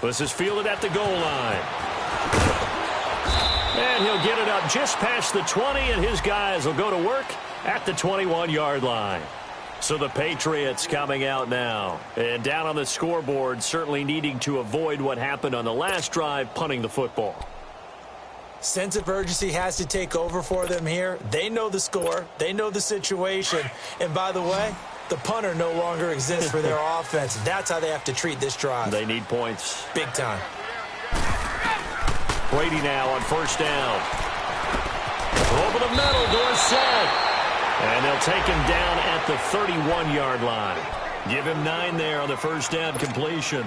This is fielded at the goal line. And he'll get it up just past the 20, and his guys will go to work at the 21-yard line. So the Patriots coming out now. And down on the scoreboard, certainly needing to avoid what happened on the last drive, punting the football. Sense of urgency has to take over for them here. They know the score. They know the situation. And by the way, the punter no longer exists for their offense. That's how they have to treat this drive. They need points. Big time. Brady now on first down. Over the middle, Dorsett. And they'll take him down at the 31-yard line. Give him 9 there on the first down completion.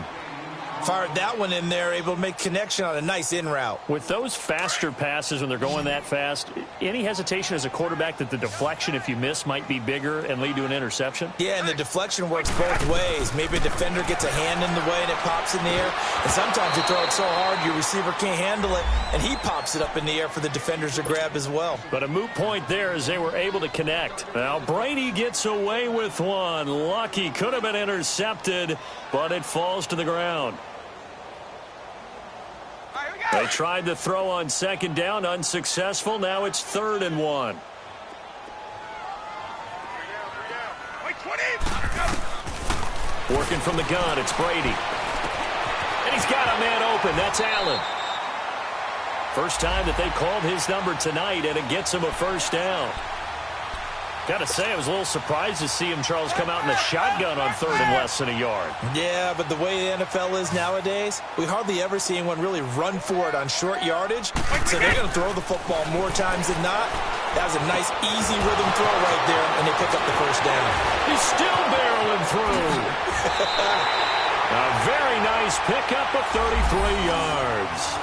Fired that one in there, able to make connection on a nice in route. With those faster passes when they're going that fast, any hesitation as a quarterback that the deflection, if you miss, might be bigger and lead to an interception? Yeah, and the deflection works both ways. Maybe a defender gets a hand in the way and it pops in the air. And sometimes you throw it so hard your receiver can't handle it, and he pops it up in the air for the defenders to grab as well. But a moot point there as they were able to connect. Now Brady gets away with one. Lucky, could have been intercepted, but it falls to the ground. They tried to throw on second down, unsuccessful. Now it's 3rd and 1. Working from the gun, it's Brady. And he's got a man open. That's Allen. First time that they called his number tonight, and it gets him a first down. Got to say, I was a little surprised to see him, Charles, come out in the shotgun on 3rd and less than a yard. Yeah, but the way the NFL is nowadays, we hardly ever see anyone really run for it on short yardage. So they're going to throw the football more times than not. That was a nice, easy rhythm throw right there, and they pick up the first down. He's still barreling through. A very nice pickup of 33 yards.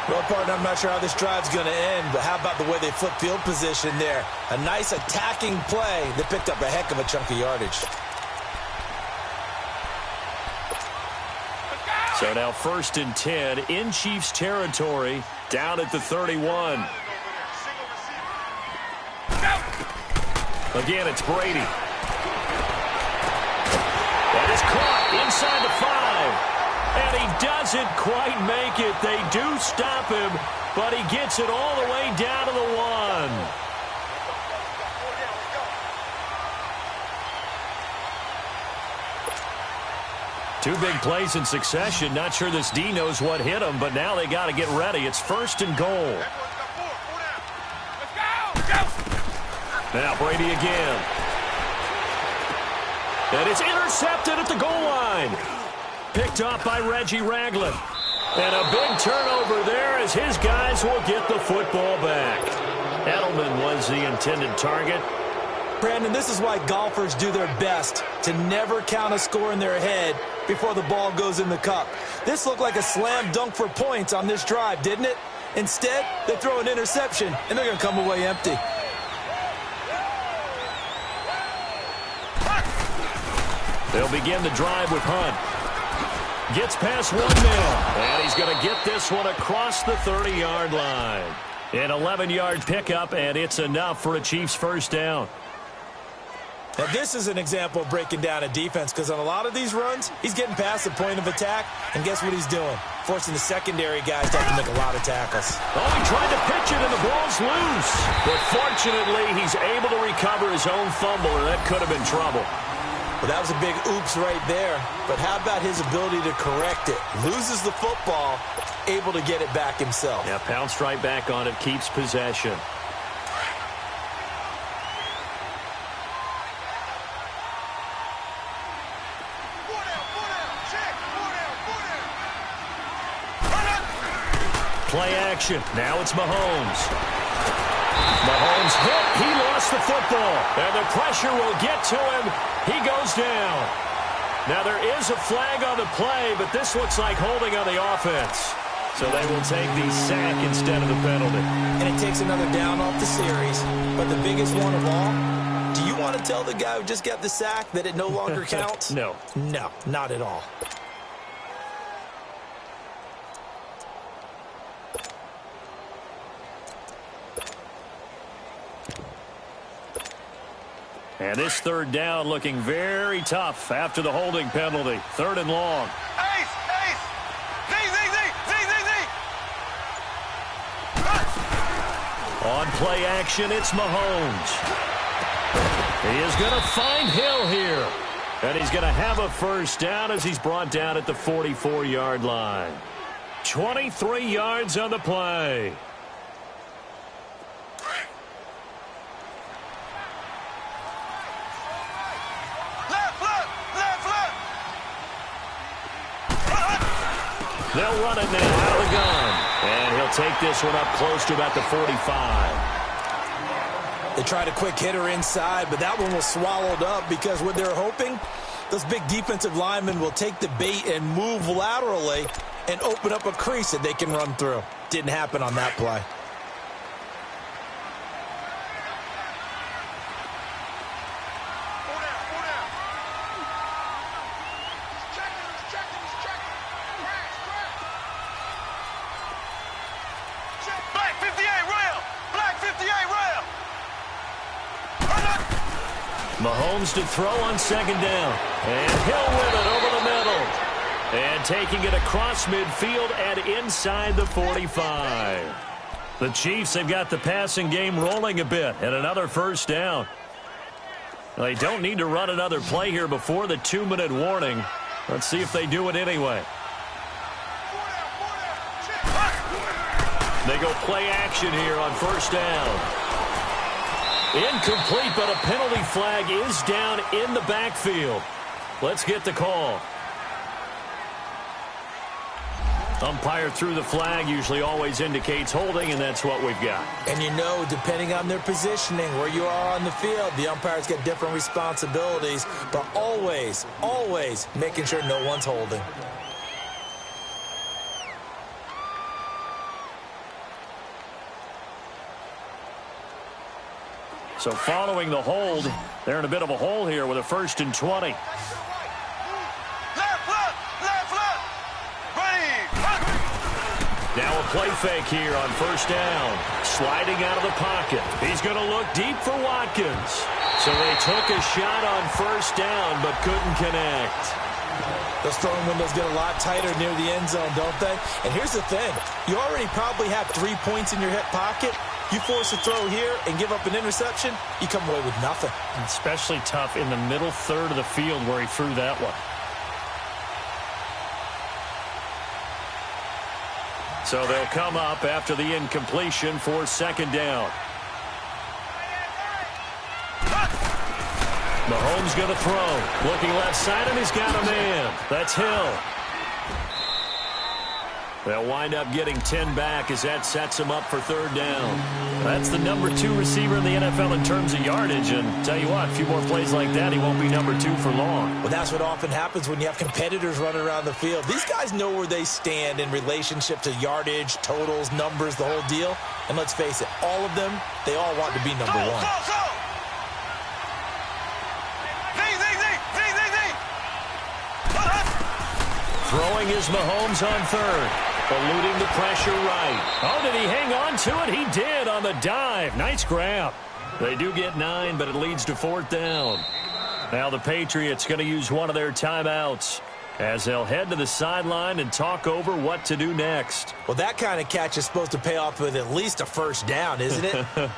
Well, partner, I'm not sure how this drive's going to end, but how about the way they flip field position there? A nice attacking play that picked up a heck of a chunk of yardage. So now 1st and 10 in Chiefs territory, down at the 31. Again, it's Brady. That is caught inside the 5. And he doesn't quite make it. They do stop him, but he gets it all the way down to the 1. 2 big plays in succession. Not sure this D knows what hit him, but now they got to get ready. It's 1st and goal. Now Brady again. And it's intercepted at the goal line. Picked off by Reggie Ragland. And a big turnover there as his guys will get the football back. Edelman was the intended target. Brandon, this is why golfers do their best to never count a score in their head before the ball goes in the cup. This looked like a slam dunk for points on this drive, didn't it? Instead, they throw an interception, and they're going to come away empty. They'll begin the drive with Hunt. Gets past 1 man, and he's going to get this one across the 30-yard line. An 11-yard pickup, and it's enough for a Chiefs first down. Now, this is an example of breaking down a defense, because on a lot of these runs, he's getting past the point of attack, and guess what he's doing? Forcing the secondary guys to have to make a lot of tackles. Oh, he tried to pitch it, and the ball's loose. But fortunately, he's able to recover his own fumble, and that could have been trouble. Well, that was a big oops right there. But how about his ability to correct it? Loses the football, able to get it back himself. Yeah, pounced right back on it, keeps possession. Play action. Now it's Mahomes. Mahomes hit. He lost the football. And the pressure will get to him. He goes down. Now there is a flag on the play, but this looks like holding on the offense. So they will take the sack instead of the penalty. And it takes another down off the series. But the biggest one of all, do you want to tell the guy who just got the sack that it no longer counts? No. No, not at all. And this 3rd down looking very tough after the holding penalty. 3rd and long. Ace! On play action, it's Mahomes. He is going to find Hill here. And he's going to have a first down as he's brought down at the 44-yard line. 23 yards on the play. They'll run it now out of the gun. And he'll take this one up close to about the 45. They tried a quick hitter inside, but that one was swallowed up because what they're hoping, those big defensive linemen will take the bait and move laterally and open up a crease that they can run through. Didn't happen on that play. Mahomes to throw on second down. And Hill with it over the middle. And taking it across midfield and inside the 45. The Chiefs have got the passing game rolling a bit. And another first down. They don't need to run another play here before the 2-minute warning. Let's see if they do it anyway. They go play action here on first down. Incomplete, but a penalty flag is down in the backfield. Let's get the call. Umpire threw the flag, usually always indicates holding, and that's what we've got. And you know, depending on their positioning, where you are on the field, the umpires get different responsibilities, but always, always making sure no one's holding. So following the hold, they're in a bit of a hole here with a 1st and 20. Now a play fake here on first down. Sliding out of the pocket. He's going to look deep for Watkins. So they took a shot on first down but couldn't connect. Those throwing windows get a lot tighter near the end zone, don't they? And here's the thing. You already probably have 3 points in your hip pocket. You force a throw here and give up an interception, you come away with nothing. Especially tough in the middle third of the field where he threw that one. So they'll come up after the incompletion for second down. Mahomes going to throw. Looking left side, and he's got a man. That's Hill. They'll wind up getting 10 back as that sets him up for third down. That's the number 2 receiver in the NFL in terms of yardage. And tell you what, a few more plays like that, he won't be number 2 for long. Well, that's what often happens when you have competitors running around the field. These guys know where they stand in relationship to yardage, totals, numbers, the whole deal. And let's face it, all of them, they all want to be number 1. Throwing is Mahomes on third. Eluding the pressure right. Oh, did he hang on to it? He did on the dive. Nice grab. They do get 9, but it leads to fourth down. Now the Patriots going to use one of their timeouts as they'll head to the sideline and talk over what to do next. Well, that kind of catch is supposed to pay off with at least a first down, isn't it?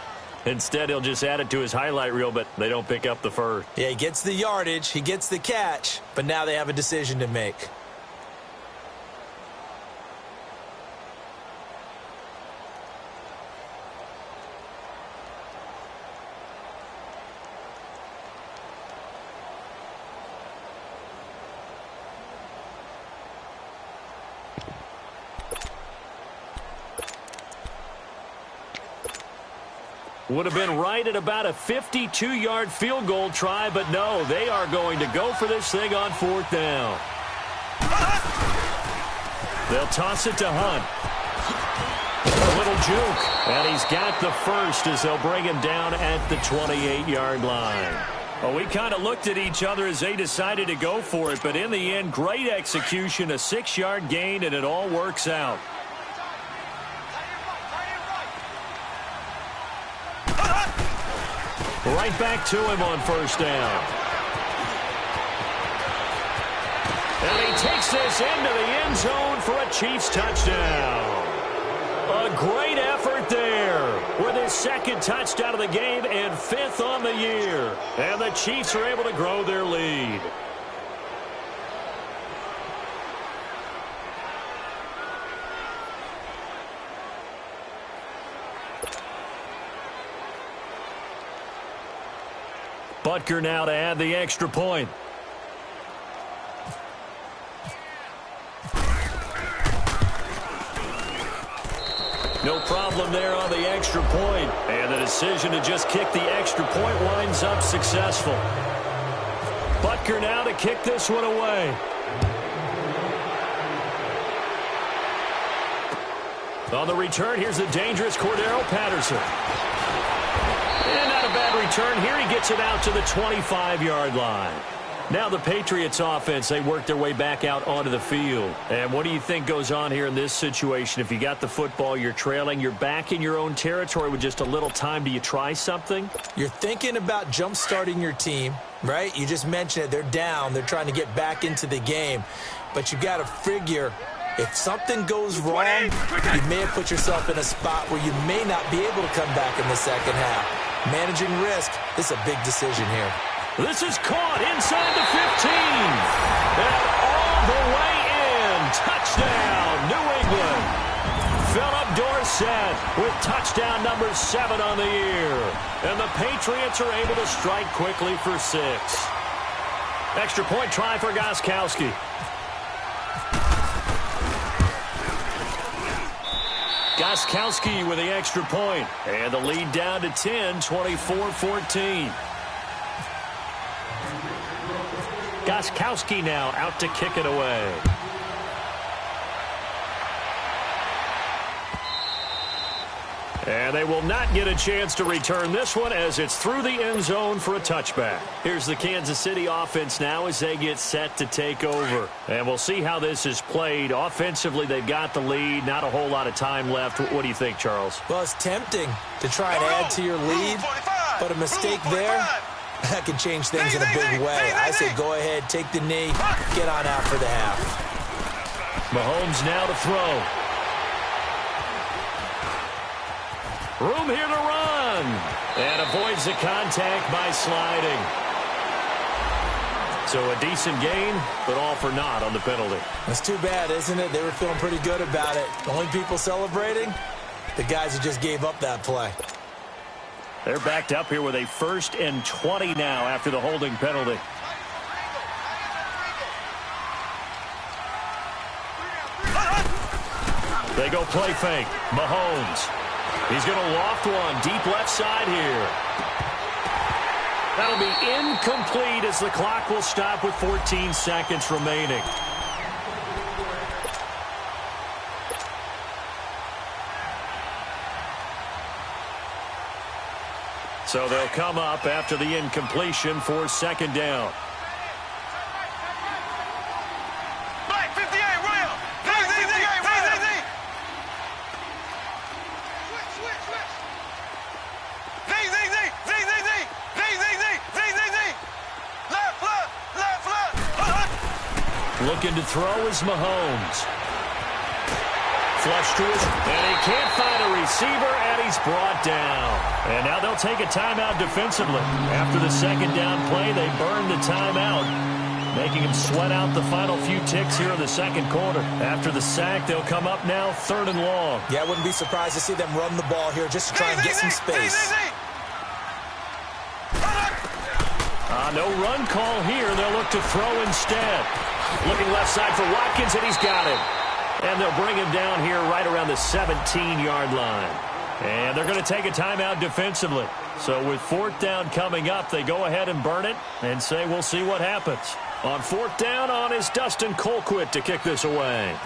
Instead, he'll just add it to his highlight reel, but they don't pick up the first. Yeah, he gets the yardage, he gets the catch, but now they have a decision to make. Would have been right at about a 52-yard field goal try, but no, they are going to go for this thing on fourth down. They'll toss it to Hunt. A little juke, and he's got the first as they'll bring him down at the 28-yard line. Well, we kind of looked at each other as they decided to go for it, but in the end, great execution, a 6-yard gain, and it all works out. Right back to him on first down. And he takes this into the end zone for a Chiefs touchdown. A great effort there with his second touchdown of the game and 5th on the year. And the Chiefs are able to grow their lead. Butker now to add the extra point. No problem there on the extra point. And the decision to just kick the extra point winds up successful. Butker now to kick this one away. On the return, here's the dangerous Cordero Patterson. And not a bad return here. He gets it out to the 25-yard line. Now the Patriots offense, they work their way back out onto the field. And what do you think goes on here in this situation? If you got the football, you're trailing, you're back in your own territory with just a little time. Do you try something? You're thinking about jump-starting your team, right? You just mentioned it. They're down. They're trying to get back into the game. But you got to figure, if something goes wrong, you may have put yourself in a spot where you may not be able to come back in the second half. Managing risk, this is a big decision here. This is caught inside the 15. And all the way in. Touchdown, New England. Philip Dorsett with touchdown number 7 on the year. And the Patriots are able to strike quickly for 6. Extra point try for Gostkowski. Gostkowski with the extra point. And the lead down to 10, 24-14. Gostkowski now out to kick it away. And they will not get a chance to return this one as it's through the end zone for a touchback. Here's the Kansas City offense now as they get set to take over. And we'll see how this is played. Offensively, they've got the lead. Not a whole lot of time left. What do you think, Charles? Well, it's tempting to try and add to your lead, but a mistake there, that can change things in a big way. I say go ahead, take the knee, get on out for the half. Mahomes now to throw. Room here to run. And avoids the contact by sliding. So a decent gain, but all for naught on the penalty. That's too bad, isn't it? They were feeling pretty good about it. The only people celebrating, the guys who just gave up that play. They're backed up here with a 1st and 20 now after the holding penalty. They go play fake. Mahomes. He's going to loft one deep left side here. That'll be incomplete as the clock will stop with 14 seconds remaining. So they'll come up after the incompletion for 2nd down. Looking to throw is Mahomes. Flush to his, and he can't find a receiver, and he's brought down. And now they'll take a timeout defensively. After the 2nd down play, they burn the timeout, making him sweat out the final few ticks here in the 2nd quarter. After the sack, they'll come up now 3rd and long. Yeah, I wouldn't be surprised to see them run the ball here just to try and get some space. No run call here. They'll look to throw instead. Looking left side for Watkins, and he's got him. And they'll bring him down here right around the 17-yard line. And they're going to take a timeout defensively. So with 4th down coming up, they go ahead and burn it and say we'll see what happens. On 4th down, on is Dustin Colquitt to kick this away.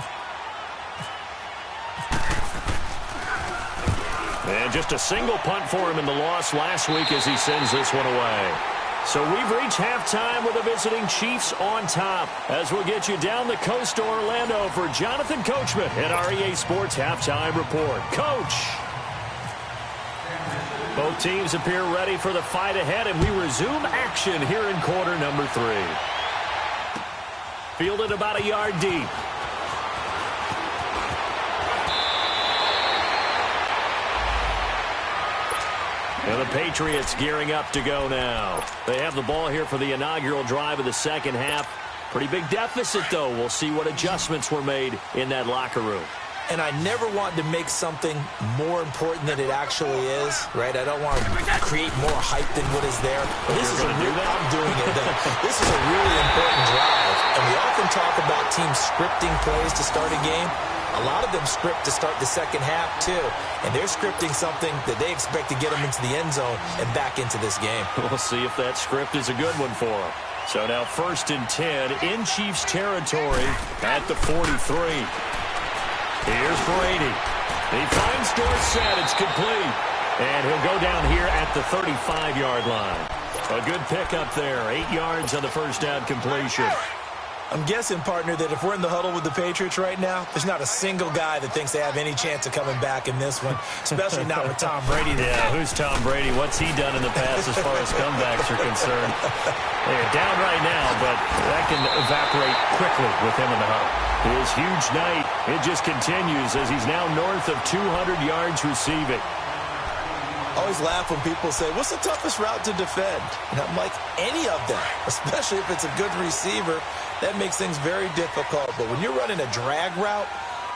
And just a single punt for him in the loss last week as he sends this one away. So we've reached halftime with the visiting Chiefs on top. As we'll get you down the coast to Orlando for Jonathan Coachman at our EA Sports Halftime Report. Coach! Both teams appear ready for the fight ahead, and we resume action here in quarter number 3. Fielded about a yard deep. And the Patriots gearing up to go now. They have the ball here for the inaugural drive of the second half. Pretty big deficit, though. We'll see what adjustments were made in that locker room. And I never want to make something more important than it actually is, right? I don't want to create more hype than what is there. But this is I'm doing it, though. This is a really important drive. And we often talk about teams scripting plays to start a game. A lot of them script to start the second half, too. And they're scripting something that they expect to get them into the end zone and back into this game. We'll see if that script is a good one for them. So now 1st and 10 in Chiefs territory at the 43. Here's Brady. He finds Dorsett. It's complete. And he'll go down here at the 35-yard line. A good pickup there. 8 yards on the first down completion. I'm guessing, partner, that if we're in the huddle with the Patriots right now, there's not a single guy that thinks they have any chance of coming back in this one, especially not with Tom Brady. Yeah, who's Tom Brady? What's he done in the past as far as comebacks are concerned? They're down right now, but that can evaporate quickly with him in the huddle. His huge night, it just continues as he's now north of 200 yards receiving. Always laugh when people say, what's the toughest route to defend? And I'm like, any of them, especially if it's a good receiver. That makes things very difficult. But when you're running a drag route,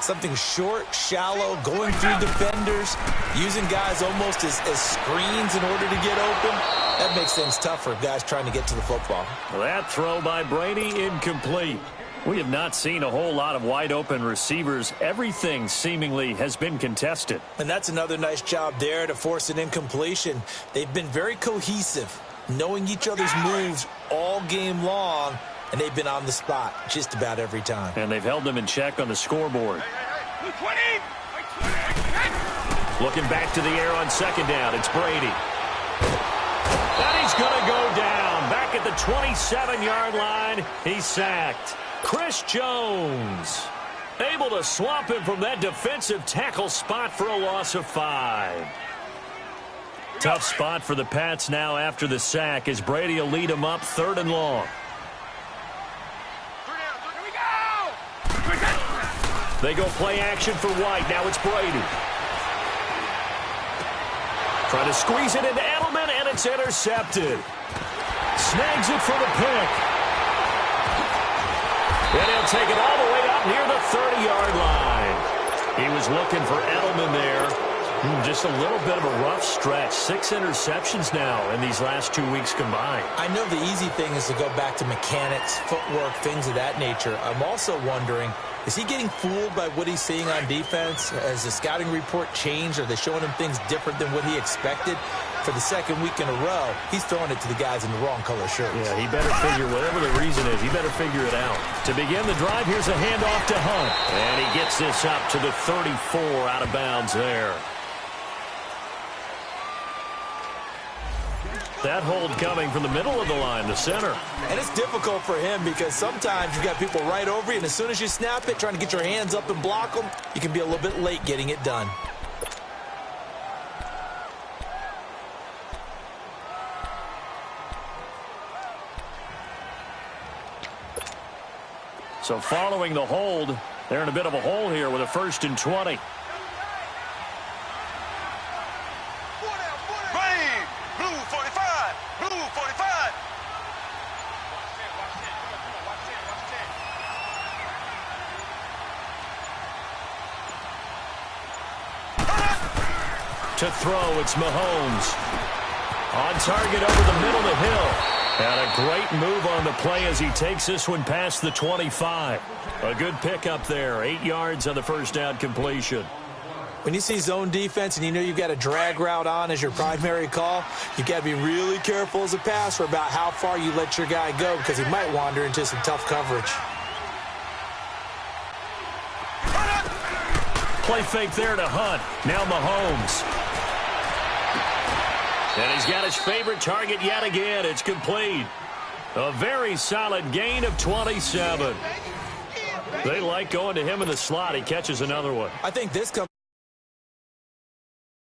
something short, shallow, going through defenders, using guys almost as screens in order to get open, that makes things tough for guys trying to get to the football. That throw by Brady, incomplete. We have not seen a whole lot of wide-open receivers. Everything seemingly has been contested. And that's another nice job there to force an incompletion. They've been very cohesive, knowing each other's moves all game long, and they've been on the spot just about every time. And they've held them in check on the scoreboard. Looking back to the air on second down, it's Brady. And he's going to go down. Back at the 27-yard line, he's sacked. Chris Jones able to swamp him from that defensive tackle spot for a loss of 5. Tough spot for the Pats now after the sack as Brady will lead them up 3rd and long. They go play action for White. Now it's Brady. Trying to squeeze it into Edelman, and it's intercepted. Snags it for the pick. And he'll take it all the way up near the 30-yard line. He was looking for Edelman there. Just a little bit of a rough stretch. 6 interceptions now in these last 2 weeks combined. I know the easy thing is to go back to mechanics, footwork, things of that nature. I'm also wondering, is he getting fooled by what he's seeing on defense? Has the scouting report changed? Are they showing him things different than what he expected? For the second week in a row, he's throwing it to the guys in the wrong color shirts. Yeah, he better figure, whatever the reason is, he better figure it out. To begin the drive, here's a handoff to Hunt. And he gets this up to the 34 out of bounds there. That hold coming from the middle of the line, the center. And it's difficult for him because sometimes you've got people right over you, and as soon as you snap it, trying to get your hands up and block them, you can be a little bit late getting it done. So following the hold, they're in a bit of a hole here with a 1st and 20. To throw, it's Mahomes. On target over the middle of the hill. And a great move on the play as he takes this one past the 25. A good pickup there. 8 yards on the first down completion. When you see zone defense and you know you've got a drag route on as your primary call, you've got to be really careful as a passer about how far you let your guy go because he might wander into some tough coverage. Play fake there to Hunt. Now Mahomes. And he's got his favorite target yet again. It's complete. A very solid gain of 27. They like going to him in the slot. He catches another one. I think this comes